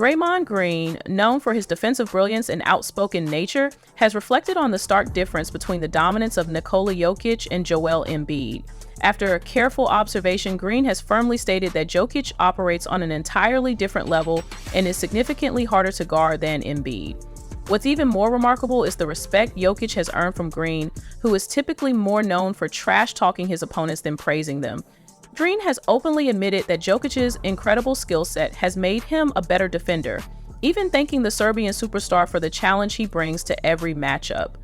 Draymond Green, known for his defensive brilliance and outspoken nature, has reflected on the stark difference between the dominance of Nikola Jokić and Joel Embiid. After a careful observation, Green has firmly stated that Jokić operates on an entirely different level and is significantly harder to guard than Embiid. What's even more remarkable is the respect Jokić has earned from Green, who is typically more known for trash-talking his opponents than praising them. Green has openly admitted that Jokic's incredible skill set has made him a better defender, even thanking the Serbian superstar for the challenge he brings to every matchup.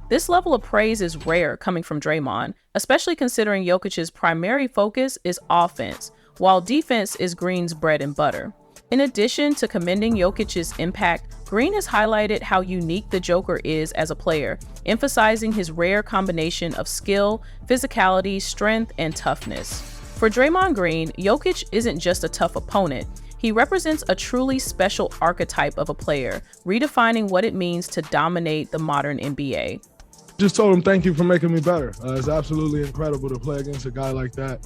This level of praise is rare coming from Draymond, especially considering Jokic's primary focus is offense, while defense is Green's bread and butter. In addition to commending Jokic's impact, Green has highlighted how unique the Joker is as a player, emphasizing his rare combination of skill, physicality, strength, and toughness. For Draymond Green, Jokić isn't just a tough opponent. He represents a truly special archetype of a player, redefining what it means to dominate the modern NBA. Just told him thank you for making me better. It's absolutely incredible to play against a guy like that.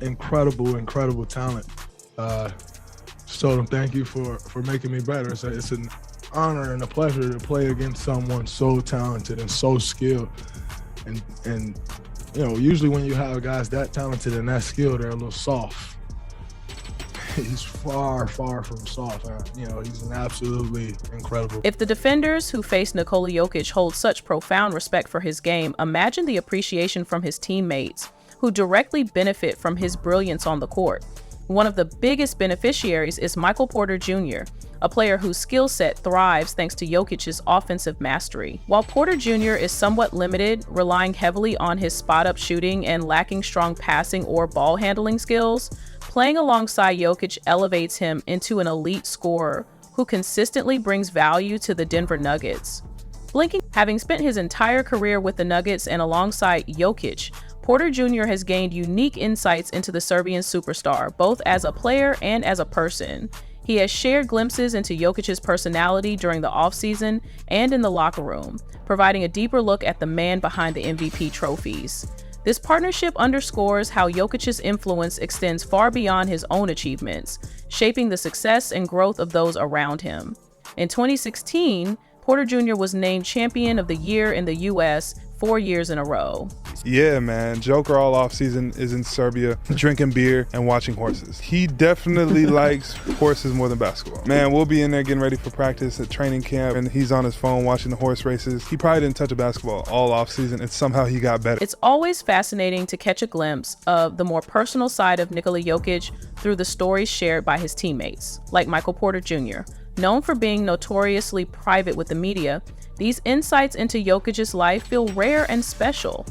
Incredible talent. Just told him thank you for making me better. It's an honor and a pleasure to play against someone so talented and so skilled. And you know, usually when you have guys that talented and that skilled, they're a little soft. He's far from soft. You know, he's an absolutely incredible. If the defenders who face Nikola Jokić hold such profound respect for his game, imagine the appreciation from his teammates, who directly benefit from his brilliance on the court. One of the biggest beneficiaries is Michael Porter Jr., a player whose skill set thrives thanks to Jokic's offensive mastery. While Porter Jr. is somewhat limited, relying heavily on his spot-up shooting and lacking strong passing or ball handling skills, playing alongside Jokić elevates him into an elite scorer who consistently brings value to the Denver Nuggets. Having spent his entire career with the Nuggets and alongside Jokić, Porter Jr. has gained unique insights into the Serbian superstar, both as a player and as a person. He has shared glimpses into Jokic's personality during the offseason and in the locker room, providing a deeper look at the man behind the MVP trophies. This partnership underscores how Jokic's influence extends far beyond his own achievements, shaping the success and growth of those around him. In 2016, Porter Jr. was named Champion of the Year in the U.S. 4 years in a row. Yeah, man. Joker all off-season is in Serbia, drinking beer and watching horses. He definitely likes horses more than basketball. Man, we'll be in there getting ready for practice at training camp, and he's on his phone watching the horse races. He probably didn't touch a basketball all off-season, and somehow he got better. It's always fascinating to catch a glimpse of the more personal side of Nikola Jokić through the stories shared by his teammates, like Michael Porter Jr. Known for being notoriously private with the media, these insights into Jokic's life feel rare and special.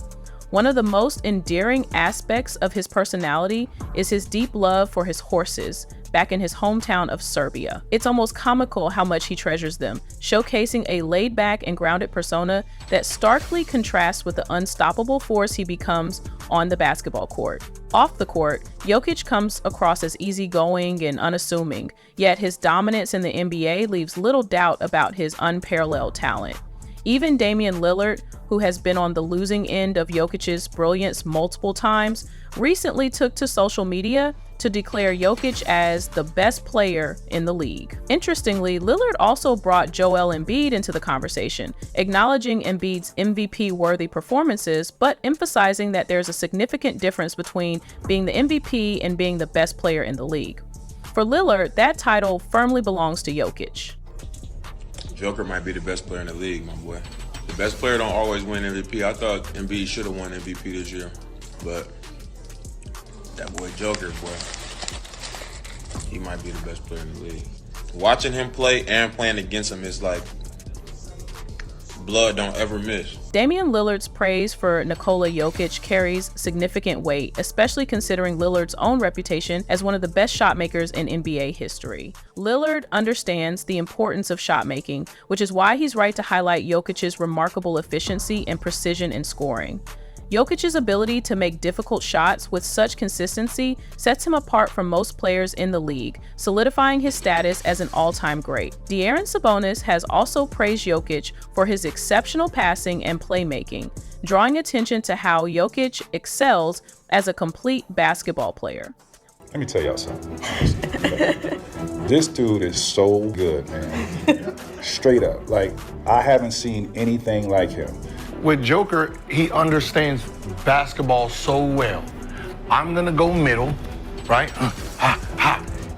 One of the most endearing aspects of his personality is his deep love for his horses back in his hometown of Serbia. It's almost comical how much he treasures them, showcasing a laid-back and grounded persona that starkly contrasts with the unstoppable force he becomes on the basketball court. Off the court, Jokić comes across as easygoing and unassuming, yet his dominance in the NBA leaves little doubt about his unparalleled talent. Even Damian Lillard, who has been on the losing end of Jokic's brilliance multiple times, recently took to social media to declare Jokić as the best player in the league. Interestingly, Lillard also brought Joel Embiid into the conversation, acknowledging Embiid's MVP-worthy performances, but emphasizing that there's a significant difference between being the MVP and being the best player in the league. For Lillard, that title firmly belongs to Jokić. Joker might be the best player in the league, my boy. The best player don't always win MVP. I thought Embiid should have won MVP this year, but that boy Joker, boy, he might be the best player in the league. Watching him play and playing against him is like blood don't ever miss. Damian Lillard's praise for Nikola Jokić carries significant weight, especially considering Lillard's own reputation as one of the best shot makers in NBA history. Lillard understands the importance of shot making, which is why he's right to highlight Jokic's remarkable efficiency and precision in scoring. Jokic's ability to make difficult shots with such consistency sets him apart from most players in the league, solidifying his status as an all-time great. De'Aaron Sabonis has also praised Jokić for his exceptional passing and playmaking, drawing attention to how Jokić excels as a complete basketball player. Let me tell y'all something. This dude is so good, man. Straight up. Like, I haven't seen anything like him. With Joker, he understands basketball so well. I'm gonna go middle, right?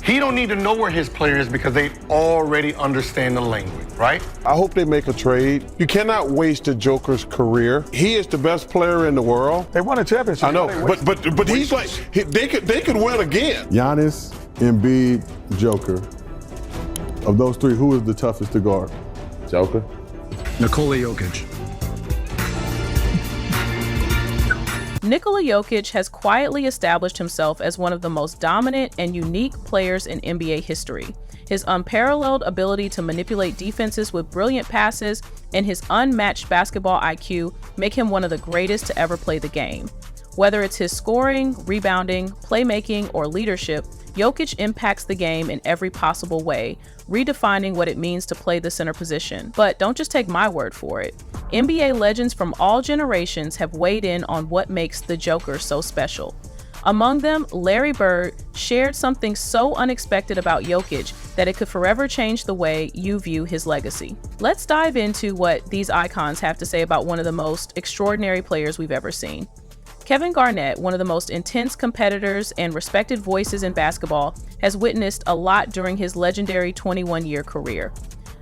He don't need to know where his player is because they already understand the language, right? I hope they make a trade. You cannot waste the Joker's career. He is the best player in the world. They won a championship. I know, but he's like, they could win again. Giannis, Embiid, Joker. Of those three, who is the toughest to guard? Joker? Nikola Jokić. Nikola Jokić has quietly established himself as one of the most dominant and unique players in NBA history. His unparalleled ability to manipulate defenses with brilliant passes and his unmatched basketball IQ make him one of the greatest to ever play the game. Whether it's his scoring, rebounding, playmaking, or leadership, Jokić impacts the game in every possible way, redefining what it means to play the center position. But don't just take my word for it. NBA legends from all generations have weighed in on what makes the Joker so special. Among them, Larry Bird shared something so unexpected about Jokić that it could forever change the way you view his legacy. Let's dive into what these icons have to say about one of the most extraordinary players we've ever seen. Kevin Garnett, one of the most intense competitors and respected voices in basketball, has witnessed a lot during his legendary 21-year career.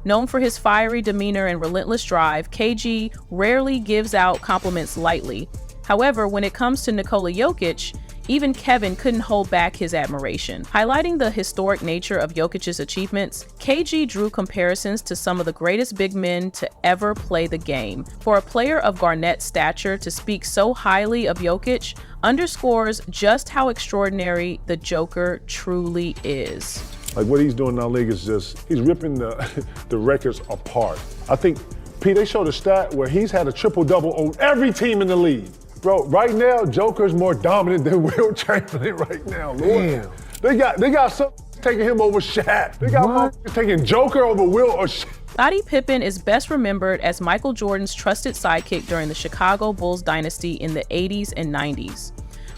Known for his fiery demeanor and relentless drive, KG rarely gives out compliments lightly. However, when it comes to Nikola Jokić, even Kevin couldn't hold back his admiration. Highlighting the historic nature of Jokic's achievements, KG drew comparisons to some of the greatest big men to ever play the game. For a player of Garnett's stature to speak so highly of Jokić underscores just how extraordinary the Joker truly is. Like, what he's doing in our league is just, he's ripping the records apart. I think, Pete, they showed a stat where he's had a triple-double on every team in the league. Bro, right now, Joker's more dominant than Will Chamberlain right now, Lord. Damn. They got some taking him over Shaq. They got taking Joker over Will or Shaq. Scottie Pippen is best remembered as Michael Jordan's trusted sidekick during the Chicago Bulls dynasty in the 80s and 90s.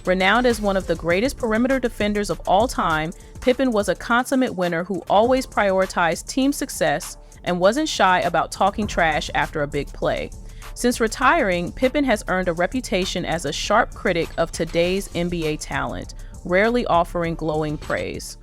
Renowned as one of the greatest perimeter defenders of all time, Pippen was a consummate winner who always prioritized team success and wasn't shy about talking trash after a big play. Since retiring, Pippen has earned a reputation as a sharp critic of today's NBA talent, rarely offering glowing praise.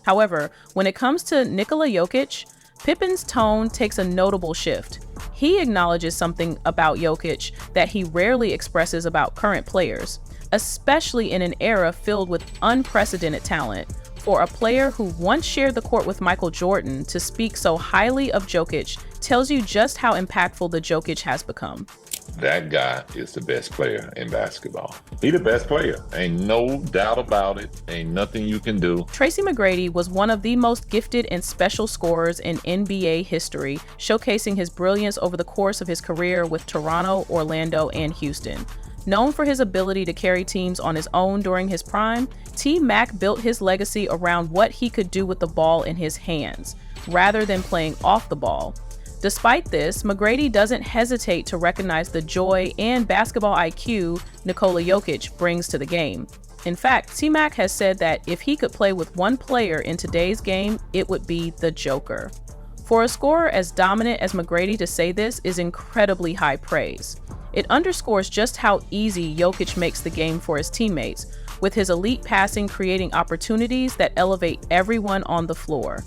However, when it comes to Nikola Jokić, Pippen's tone takes a notable shift. He acknowledges something about Jokić that he rarely expresses about current players, especially in an era filled with unprecedented talent. For a player who once shared the court with Michael Jordan to speak so highly of Jokić tells you just how impactful the Jokić has become. That guy is the best player in basketball. He the best player. Ain't no doubt about it. Ain't nothing you can do. Tracy McGrady was one of the most gifted and special scorers in NBA history, showcasing his brilliance over the course of his career with Toronto, Orlando, and Houston. Known for his ability to carry teams on his own during his prime, T-Mac built his legacy around what he could do with the ball in his hands, rather than playing off the ball. Despite this, McGrady doesn't hesitate to recognize the joy and basketball IQ Nikola Jokić brings to the game. In fact, T-Mac has said that if he could play with one player in today's game, it would be the Joker. For a scorer as dominant as McGrady to say this is incredibly high praise. It underscores just how easy Jokić makes the game for his teammates, with his elite passing creating opportunities that elevate everyone on the floor.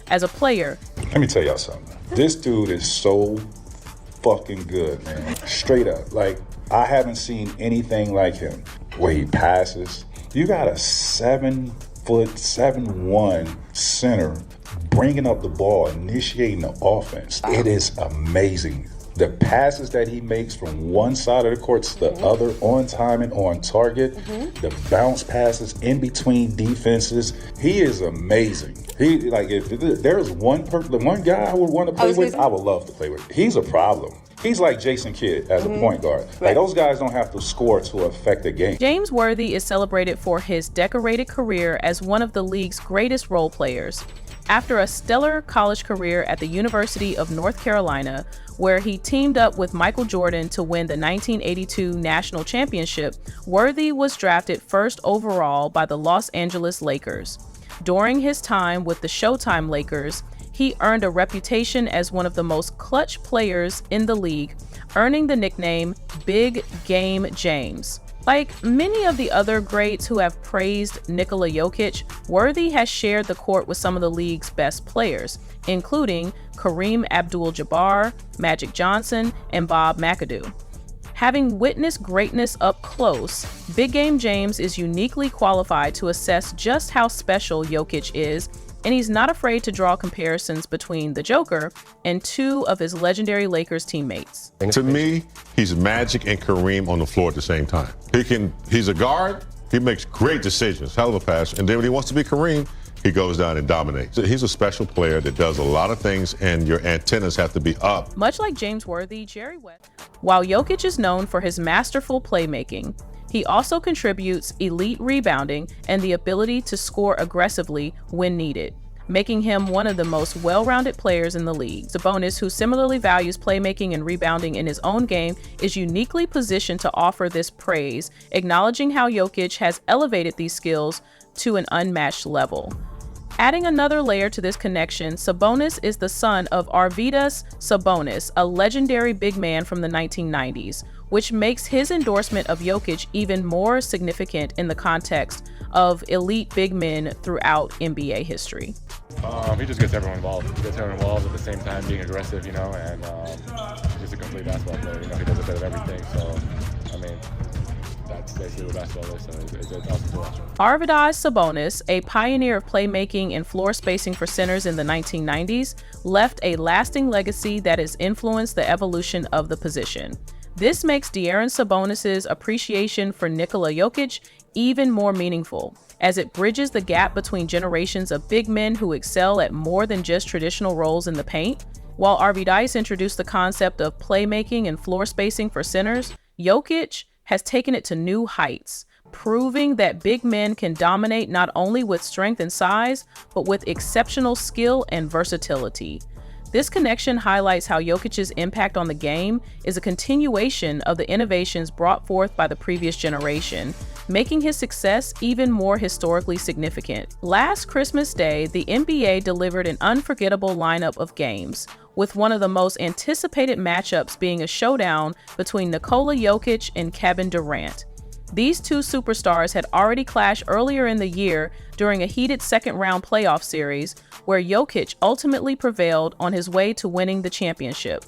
As a player, let me tell y'all something. This dude is so fucking good, man. Straight up. Like, I haven't seen anything like him. Where he passes. You got a 7'1" center bringing up the ball, initiating the offense. It is amazing. The passes that he makes from one side of the court to the other, on time and on target, the bounce passes in between defenses, he is amazing. He, like, if there's the one guy I would want to play with, I would love to play with. He's a problem. He's like Jason Kidd as a point guard. Like, those guys don't have to score to affect the game. James Worthy is celebrated for his decorated career as one of the league's greatest role players. After a stellar college career at the University of North Carolina, where he teamed up with Michael Jordan to win the 1982 national championship, Worthy was drafted first overall by the Los Angeles Lakers. During his time with the Showtime Lakers, he earned a reputation as one of the most clutch players in the league, earning the nickname Big Game James. Like many of the other greats who have praised Nikola Jokić, Worthy has shared the court with some of the league's best players, including Kareem Abdul-Jabbar, Magic Johnson, and Bob McAdoo. Having witnessed greatness up close, Big Game James is uniquely qualified to assess just how special Jokić is, and he's not afraid to draw comparisons between the Joker and two of his legendary Lakers teammates. To me, he's Magic and Kareem on the floor at the same time. He's a guard, he makes great decisions, hell of a pass, and then when he wants to be Kareem, he goes down and dominates. He's a special player that does a lot of things, and your antennas have to be up. Much like James Worthy, Jerry West, while Jokić is known for his masterful playmaking, he also contributes elite rebounding and the ability to score aggressively when needed, making him one of the most well-rounded players in the league. Sabonis, who similarly values playmaking and rebounding in his own game, is uniquely positioned to offer this praise, acknowledging how Jokić has elevated these skills to an unmatched level. Adding another layer to this connection, Sabonis is the son of Arvydas Sabonis, a legendary big man from the 1990s, which makes his endorsement of Jokić even more significant in the context of elite big men throughout NBA history. He just gets everyone involved. He gets everyone involved at the same time being aggressive, and he's just a complete basketball player. He does a bit of everything, so, that's basically what basketball is, so it's awesome to watch. Arvydas Sabonis, a pioneer of playmaking and floor spacing for centers in the 1990s, left a lasting legacy that has influenced the evolution of the position. This makes De'Aaron Sabonis' appreciation for Nikola Jokić even more meaningful, as it bridges the gap between generations of big men who excel at more than just traditional roles in the paint. While Arvydas introduced the concept of playmaking and floor spacing for centers, Jokić has taken it to new heights, proving that big men can dominate not only with strength and size, but with exceptional skill and versatility. This connection highlights how Jokic's impact on the game is a continuation of the innovations brought forth by the previous generation, making his success even more historically significant. Last Christmas Day, the NBA delivered an unforgettable lineup of games, with one of the most anticipated matchups being a showdown between Nikola Jokić and Kevin Durant. These two superstars had already clashed earlier in the year during a heated second-round playoff series, where Jokić ultimately prevailed on his way to winning the championship.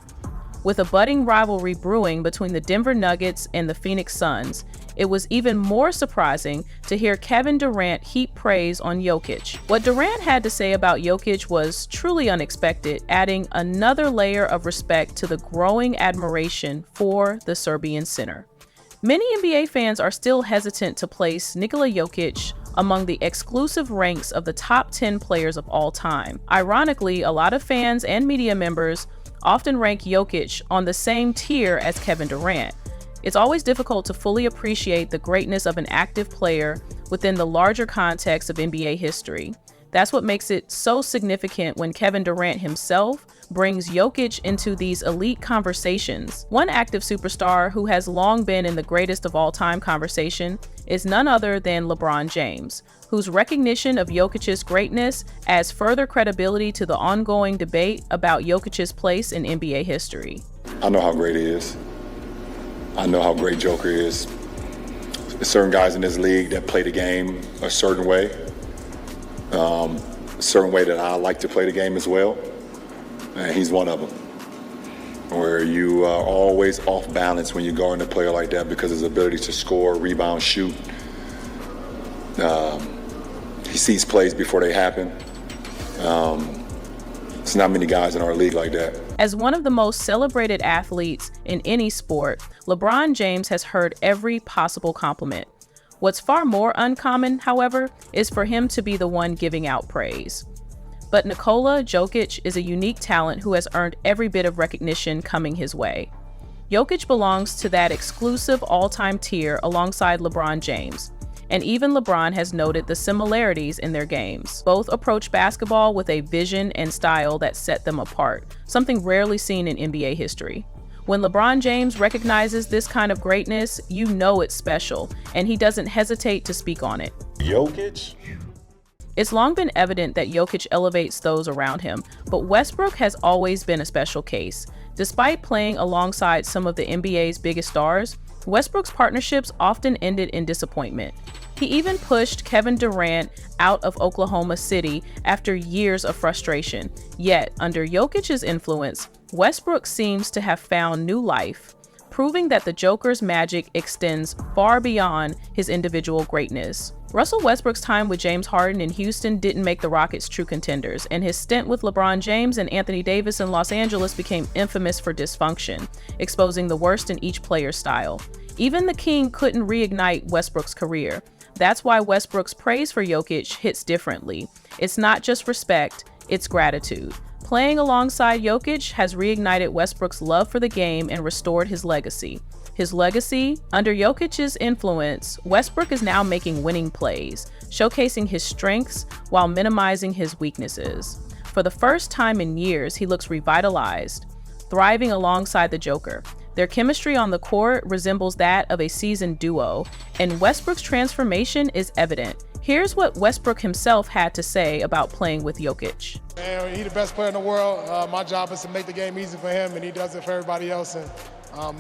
With a budding rivalry brewing between the Denver Nuggets and the Phoenix Suns, it was even more surprising to hear Kevin Durant heap praise on Jokić. What Durant had to say about Jokić was truly unexpected, adding another layer of respect to the growing admiration for the Serbian center. Many NBA fans are still hesitant to place Nikola Jokić among the exclusive ranks of the top 10 players of all time. Ironically, a lot of fans and media members often rank Jokić on the same tier as Kevin Durant. It's always difficult to fully appreciate the greatness of an active player within the larger context of NBA history. That's what makes it so significant when Kevin Durant himself brings Jokić into these elite conversations. One active superstar who has long been in the greatest of all time conversation is none other than LeBron James, whose recognition of Jokic's greatness adds further credibility to the ongoing debate about Jokic's place in NBA history. I know how great he is. I know how great Joker is. There's certain guys in this league that play the game a certain way. A certain way that I like to play the game as well. And he's one of them. Where you are always off balance when you guard a player like that because of his ability to score, rebound, shoot. He sees plays before they happen. There's not many guys in our league like that. As one of the most celebrated athletes in any sport, LeBron James has heard every possible compliment. What's far more uncommon, however, is for him to be the one giving out praise. But Nikola Jokić is a unique talent who has earned every bit of recognition coming his way. Jokić belongs to that exclusive all-time tier alongside LeBron James. And even LeBron has noted the similarities in their games. Both approach basketball with a vision and style that set them apart, something rarely seen in NBA history. When LeBron James recognizes this kind of greatness, you know it's special, and he doesn't hesitate to speak on it. Jokić? It's long been evident that Jokić elevates those around him, but Westbrook has always been a special case. Despite playing alongside some of the NBA's biggest stars, Westbrook's partnerships often ended in disappointment. He even pushed Kevin Durant out of Oklahoma City after years of frustration. Yet, under Jokic's influence, Westbrook seems to have found new life, proving that the Joker's magic extends far beyond his individual greatness. Russell Westbrook's time with James Harden in Houston didn't make the Rockets true contenders, and his stint with LeBron James and Anthony Davis in Los Angeles became infamous for dysfunction, exposing the worst in each player's style. Even the King couldn't reignite Westbrook's career. That's why Westbrook's praise for Jokić hits differently. It's not just respect, it's gratitude. Playing alongside Jokić has reignited Westbrook's love for the game and restored his legacy. Under Jokic's influence, Westbrook is now making winning plays, showcasing his strengths while minimizing his weaknesses. For the first time in years, he looks revitalized, thriving alongside the Joker. Their chemistry on the court resembles that of a seasoned duo, and Westbrook's transformation is evident. Here's what Westbrook himself had to say about playing with Jokić. Man, he's the best player in the world. My job is to make the game easy for him, and he does it for everybody else. And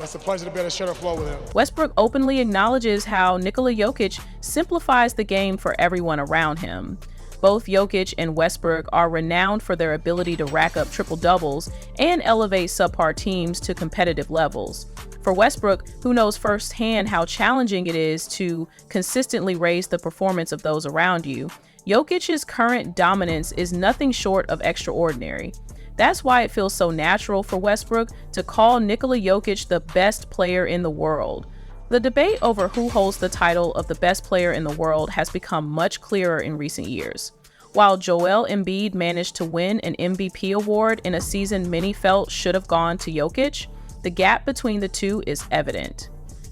it's a pleasure to be able to share the floor with him. Westbrook openly acknowledges how Nikola Jokić simplifies the game for everyone around him. Both Jokić and Westbrook are renowned for their ability to rack up triple-doubles and elevate subpar teams to competitive levels. For Westbrook, who knows firsthand how challenging it is to consistently raise the performance of those around you, Jokic's current dominance is nothing short of extraordinary. That's why it feels so natural for Westbrook to call Nikola Jokić the best player in the world. The debate over who holds the title of the best player in the world has become much clearer in recent years. While Joel Embiid managed to win an MVP award in a season many felt should have gone to Jokić, the gap between the two is evident.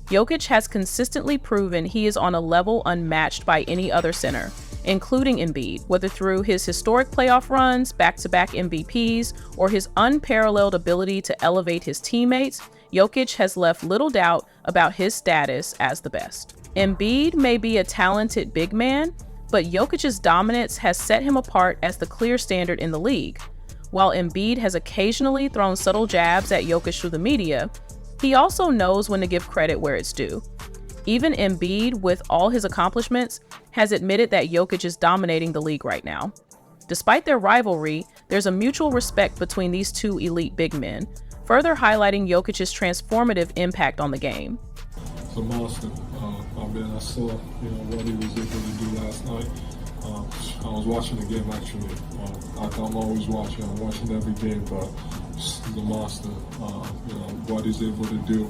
Jokić has consistently proven he is on a level unmatched by any other center, including Embiid, whether through his historic playoff runs, back-to-back MVPs, or his unparalleled ability to elevate his teammates. Jokić has left little doubt about his status as the best. Embiid may be a talented big man, but Jokic's dominance has set him apart as the clear standard in the league. While Embiid has occasionally thrown subtle jabs at Jokić through the media, he also knows when to give credit where it's due. Even Embiid, with all his accomplishments, has admitted that Jokić is dominating the league right now. Despite their rivalry, there's a mutual respect between these two elite big men, further highlighting Jokic's transformative impact on the game. It's a monster. I saw what he was able to do last night. I was watching the game actually. I'm always watching. I'm watching every game, but he's a monster. What he's able to do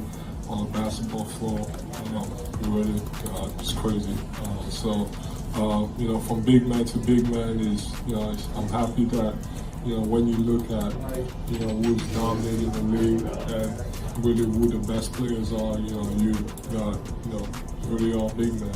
on the basketball floor, really, it's crazy. From big man to big man I'm happy that, when you look at, who's dominating the league and really who the best players are, you got, really all big men.